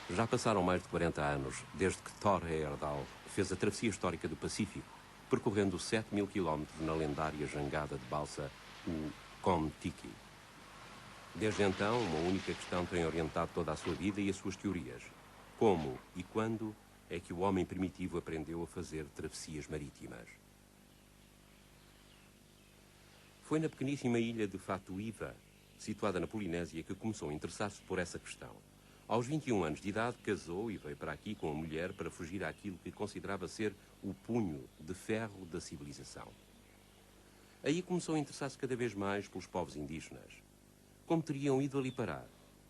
Já passaram mais de 40 anos desde que Thor Heyerdahl fez a travessia histórica do Pacífico, percorrendo 7.000 quilómetros na lendária jangada de balsa, o Kon-Tiki. Desde então, uma única questão tem orientado toda a sua vida e as suas teorias. Como e quando é que o homem primitivo aprendeu a fazer travessias marítimas? Foi na pequeníssima ilha de Fatuíva, situada na Polinésia, que começou a interessar-se por essa questão. Aos 21 anos de idade, casou e veio para aqui com a mulher para fugir àquilo que considerava ser o punho de ferro da civilização. Aí começou a interessar-se cada vez mais pelos povos indígenas. Como teriam ido ali parar?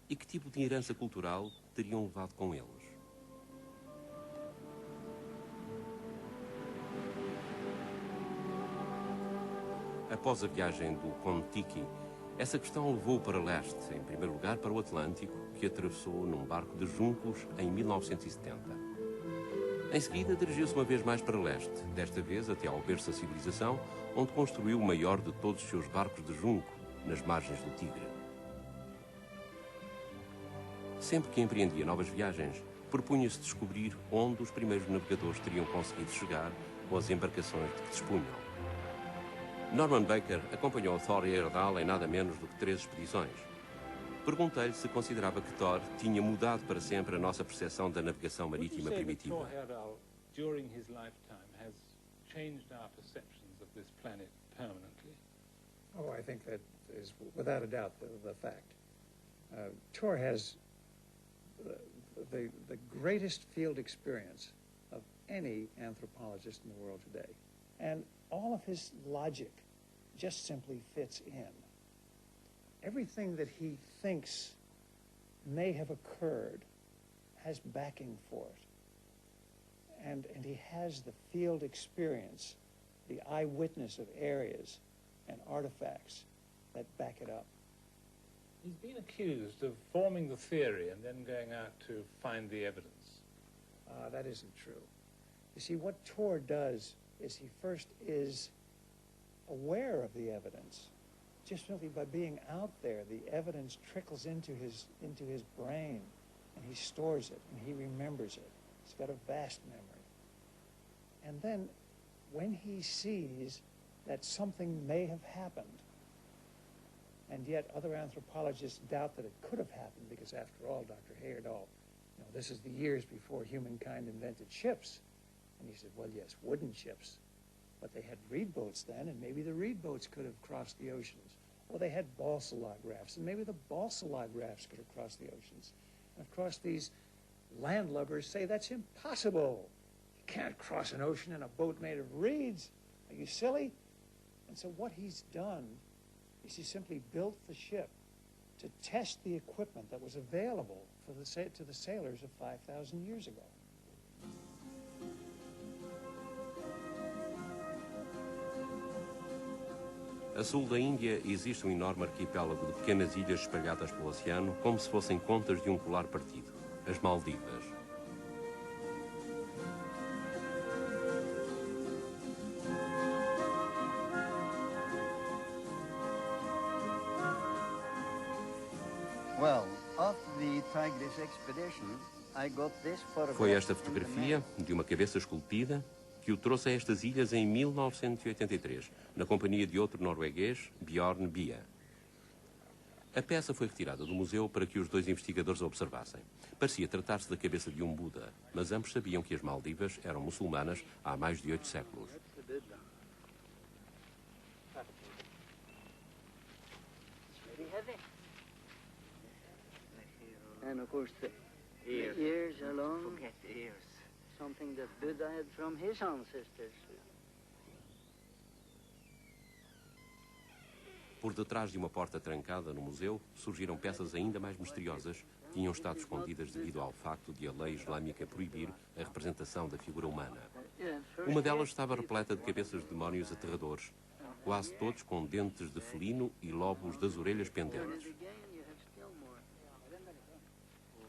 E que tipo de herança cultural teriam levado com eles? Após a viagem do Kon-Tiki, essa questão levou-o para leste, em primeiro lugar para o Atlântico, que atravessou num barco de juncos em 1970. Em seguida, dirigiu-se uma vez mais para leste, desta vez até ao berço da civilização, onde construiu o maior de todos os seus barcos de junco, nas margens do Tigre. Sempre que empreendia novas viagens, propunha-se descobrir onde os primeiros navegadores teriam conseguido chegar com as embarcações de que dispunham. Norman Baker acompanhou Thor Heyerdahl em nada menos do que 3 expedições. Perguntei-lhe se considerava que Thor tinha mudado para sempre a nossa percepção da navegação marítima primitiva. Thor Heyerdahl, during his lifetime, has changed our perceptions of this planet permanently? Oh, I think that is without a doubt the fact. Thor has the greatest field experience of any anthropologist in the world today. And all of his logic just simply fits in. Everything that he thinks may have occurred has backing for it. And he has the field experience, the eyewitness of areas and artifacts that back it up. He's been accused of forming the theory and then going out to find the evidence. That isn't true. You see, what Thor does is he first is aware of the evidence. Just simply by being out there, the evidence trickles into his brain, and he stores it, and he remembers it. He's got a vast memory. And then, when he sees that something may have happened, and yet other anthropologists doubt that it could have happened, because after all, Dr. Heyerdahl, this is the years before humankind invented ships. And he said, well, yes, wooden ships. But they had reed boats then, and maybe the reed boats could have crossed the oceans. Or they had balsa log rafts, and maybe the balsa log rafts could have crossed the oceans. And of course, these landlubbers say that's impossible. You can't cross an ocean in a boat made of reeds. Are you silly? And so what he's done is he simply built the ship to test the equipment that was available to the sailors of 5,000 years ago. A sul da Índia existe um enorme arquipélago de pequenas ilhas espalhadas pelo oceano, como se fossem contas de um colar partido, as Maldivas. Well, after the Tigris expedition, I got this photograph. Foi esta fotografia, de uma cabeça esculpida, que o trouxe a estas ilhas em 1983, na companhia de outro norueguês, Bjorn Bia. A peça foi retirada do museu para que os 2 investigadores a observassem. Parecia tratar-se da cabeça de um Buda, mas ambos sabiam que as Maldivas eram muçulmanas há mais de 8 séculos. And of course the ears alone. Forget the ears. Something that Buddha had from his ancestors. Por detrás de uma porta trancada no museu, surgiram peças ainda mais misteriosas que tinham estado escondidas devido ao facto de a lei islâmica proibir a representação da figura humana. Uma delas estava repleta de cabeças de demónios aterradores, quase todos com dentes de felino e lobos das orelhas pendentes.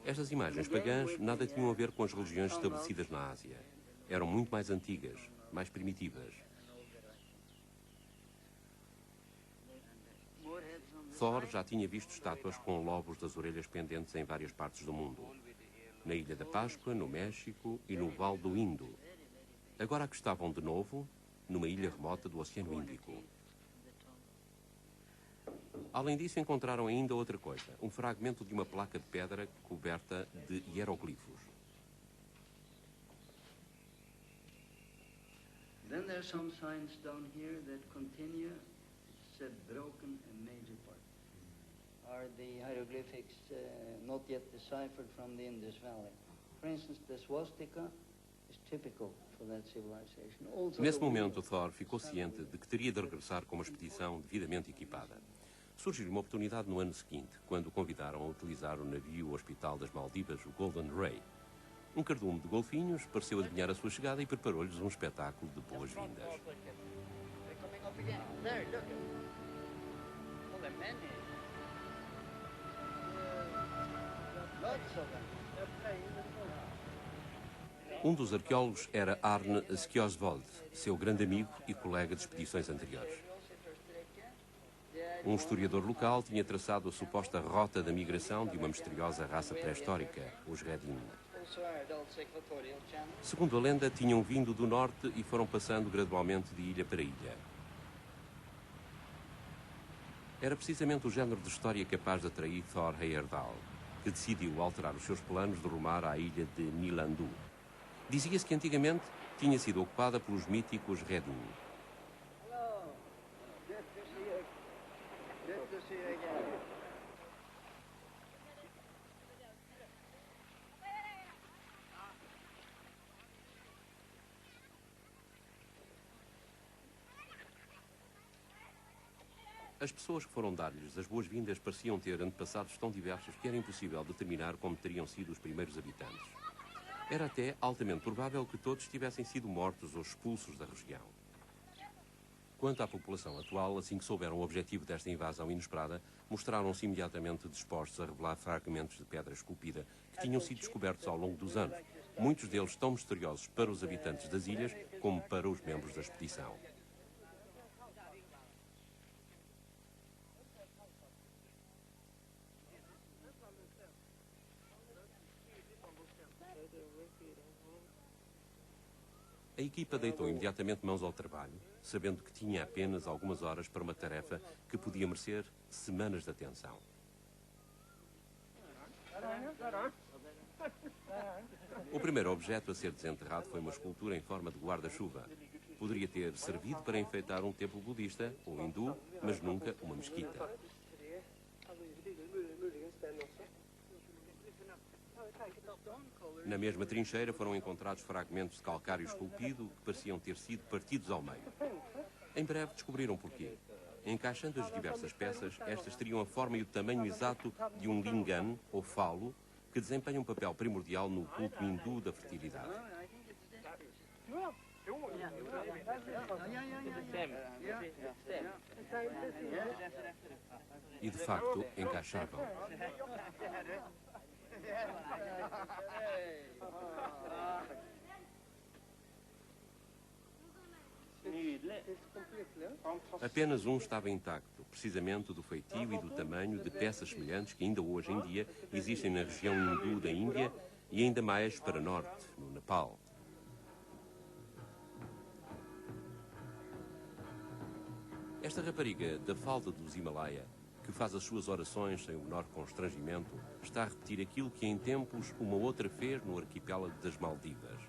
Estas imagens pagãs nada tinham a ver com as religiões estabelecidas na Ásia. Eram muito mais antigas, mais primitivas. Thor já tinha visto estátuas com lobos das orelhas pendentes em várias partes do mundo. na Ilha da Páscoa, no México e no Vale do Indo. Agora aqui estavam de novo, numa ilha remota do Oceano Índico. Além disso, encontraram ainda outra coisa, um fragmento de uma placa de pedra coberta de hieroglifos. Then there are some signs down here that continue, said broken and major part. Are the hieroglyphics not yet deciphered from the Indus Valley? For instance, the swastika is typical for that civilization. Also, Nesse momento, Thor ficou ciente de que teria de regressar com uma expedição devidamente equipada. Surgiu uma oportunidade no ano seguinte, quando o convidaram a utilizar o navio hospital das Maldivas, o Golden Ray. Um cardume de golfinhos pareceu adivinhar a sua chegada e preparou-lhes um espetáculo de boas-vindas. Um dos arqueólogos era Arne Skjosvold, seu grande amigo e colega de expedições anteriores. Um historiador local tinha traçado a suposta rota da migração de uma misteriosa raça pré-histórica, os Redin. Segundo a lenda, tinham vindo do norte e foram passando gradualmente de ilha para ilha. Era precisamente o género de história capaz de atrair Thor Heyerdahl, que decidiu alterar os seus planos de rumar à ilha de Nilandu. Dizia-se que antigamente tinha sido ocupada pelos míticos Redin. As pessoas que foram dar-lhes as boas-vindas pareciam ter antepassados tão diversos que era impossível determinar como teriam sido os primeiros habitantes. Era até altamente provável que todos tivessem sido mortos ou expulsos da região. Quanto à população atual, assim que souberam o objetivo desta invasão inesperada, mostraram-se imediatamente dispostos a revelar fragmentos de pedra esculpida que tinham sido descobertos ao longo dos anos, muitos deles tão misteriosos para os habitantes das ilhas como para os membros da expedição. A equipa deitou imediatamente mãos ao trabalho, sabendo que tinha apenas algumas horas para uma tarefa que podia merecer semanas de atenção. O primeiro objeto a ser desenterrado foi uma escultura em forma de guarda-chuva. Poderia ter servido para enfeitar um templo budista ou hindu, mas nunca uma mesquita. Na mesma trincheira foram encontrados fragmentos de calcário esculpido que pareciam ter sido partidos ao meio. Em breve descobriram porquê. Encaixando as diversas peças, estas teriam a forma e o tamanho exato de um lingam, ou falo, que desempenha um papel primordial no culto hindu da fertilidade. E de facto encaixavam. Apenas um estava intacto, precisamente do feitio e do tamanho de peças semelhantes que ainda hoje em dia existem na região hindu da Índia e ainda mais para norte, no Nepal. Esta rapariga da falda dos Himalaia, que faz as suas orações sem o menor constrangimento, está a repetir aquilo que em tempos uma outra fez no arquipélago das Maldivas.